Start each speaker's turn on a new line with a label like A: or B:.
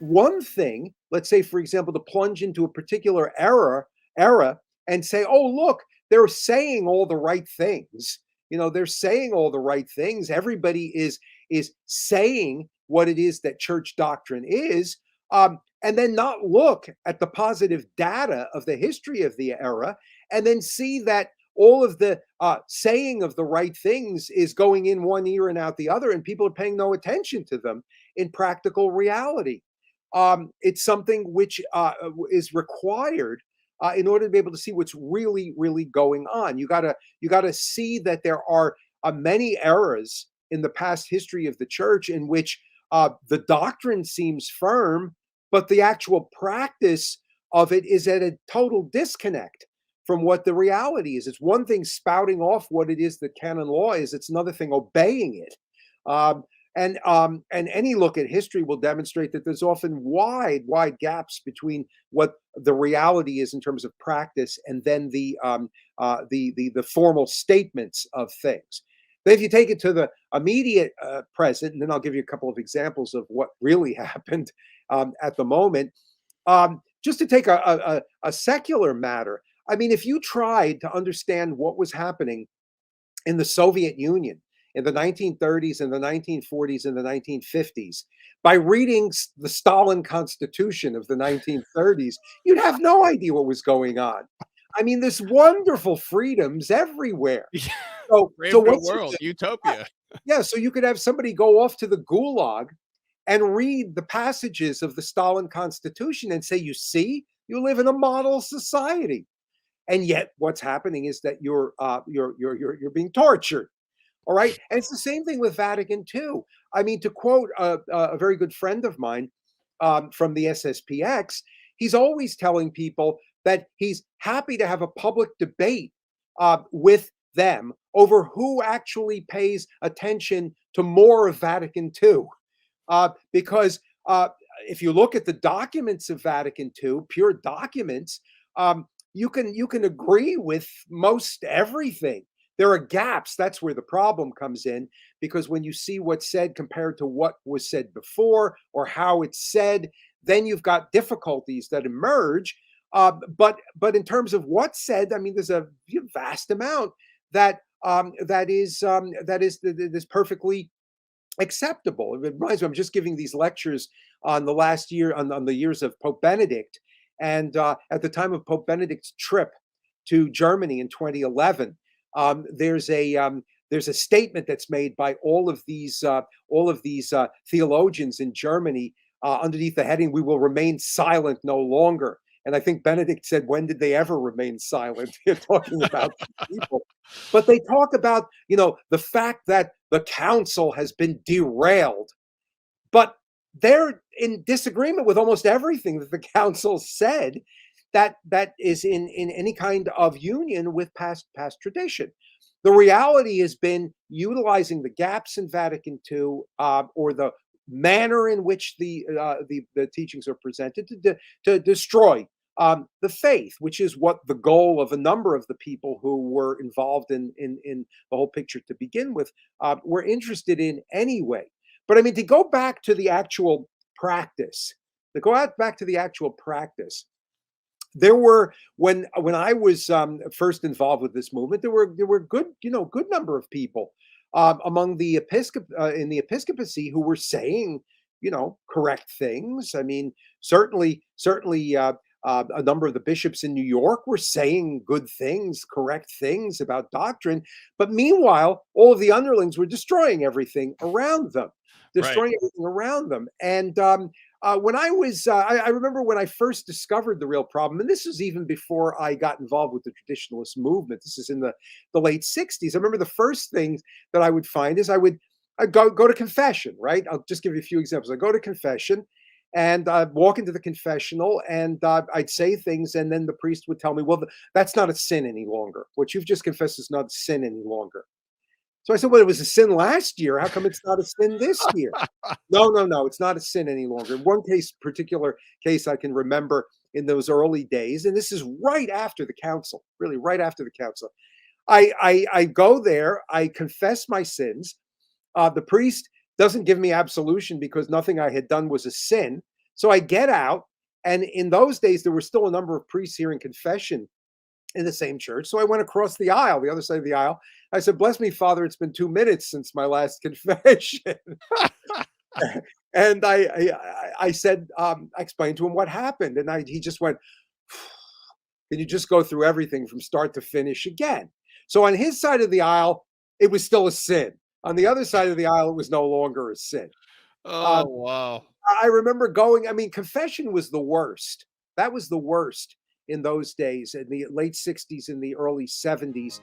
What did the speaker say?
A: one thing, let's say, for example, to plunge into a particular era and say, oh, look, they're saying all the right things. They're saying all the right things. Everybody is saying what it is that church doctrine is, and then not look at the positive data of the history of the era, and then see that all of the saying of the right things is going in one ear and out the other, and people are paying no attention to them in practical reality. It's something which is required in order to be able to see what's really, really going on. You gotta see that there are many eras in the past history of the church in which the doctrine seems firm, but the actual practice of it is at a total disconnect from what the reality is. It's one thing spouting off what it is that canon law is; it's another thing obeying it. Um, and any look at history will demonstrate that there's often wide gaps between what the reality is in terms of practice and then the formal statements of things. Then, if you take it to the immediate present, and then I'll give you a couple of examples of what really happened at the moment. Just to take a secular matter, I mean, if you tried to understand what was happening in the Soviet Union in the 1930s and the 1940s and the 1950s by reading the Stalin Constitution of the 1930s, you'd have no idea what was going on. I mean, there's wonderful freedoms everywhere. So
B: Brave new
A: what you
B: world,
A: do,
B: utopia.
A: yeah, so you could have somebody go off to the gulag and read the passages of the Stalin Constitution and say, you see, you live in a model society. And yet what's happening is that you're being tortured. All right. And it's the same thing with Vatican II. I mean, to quote a very good friend of mine from the SSPX, he's always telling people that he's happy to have a public debate with them over who actually pays attention to more of Vatican II. Because if you look at the documents of Vatican II, pure documents, you can agree with most everything. There are gaps. That's where the problem comes in, because when you see what's said compared to what was said before or how it's said, then you've got difficulties that emerge. But in terms of what's said, I mean, there's a vast amount that is perfectly acceptable. It reminds me, I'm just giving these lectures on the last year on the years of Pope Benedict, and at the time of Pope Benedict's trip to Germany in 2011, there's a statement that's made by all of these theologians in Germany underneath the heading, "We will remain silent no longer." And I think Benedict said, "When did they ever remain silent?" You're talking about people, but they talk about the fact that the council has been derailed, but they're in disagreement with almost everything that the council said that is in any kind of union with past tradition. The reality has been utilizing the gaps in Vatican II, or the manner in which the teachings are presented to destroy the faith, which is what the goal of a number of the people who were involved in the whole picture to begin with were interested in anyway. But I mean, to go back to the actual practice, there were, when I was first involved with this movement, there were good number of people among the in the episcopacy who were saying correct things. I mean, certainly a number of the bishops in New York were saying good things, correct things about doctrine. But meanwhile, all of the underlings were destroying everything around them,
B: Right.
A: And when I remember when I first discovered the real problem, and this was even before I got involved with the traditionalist movement. This is in the late 60s. I remember the first things that I would find is I'd go to confession, right? I'll just give you a few examples. I go to confession, and I'd walk into the confessional, and I'd say things, and then the priest would tell me, well, that's not a sin any longer. What you've just confessed is not a sin any longer. So I said, well, it was a sin last year. How come it's not a sin this year? No, it's not a sin any longer. In one particular case I can remember in those early days, and this is right after the council, really right after the council. I go there, I confess my sins. The priest doesn't give me absolution because nothing I had done was a sin. So I get out, and in those days, there were still a number of priests hearing confession in the same church. So I went across the aisle, the other side of the aisle. I said, "Bless me, Father, it's been 2 minutes since my last confession." And I said, I explained to him what happened, and he just went, "Can you just go through everything from start to finish again?" So on his side of the aisle, it was still a sin. On the other side of the aisle, it was no longer a sin.
B: Oh,
A: Um,
B: wow.
A: I remember going. I mean, confession was the worst. That was the worst in those days, in the late '60s and the early '70s.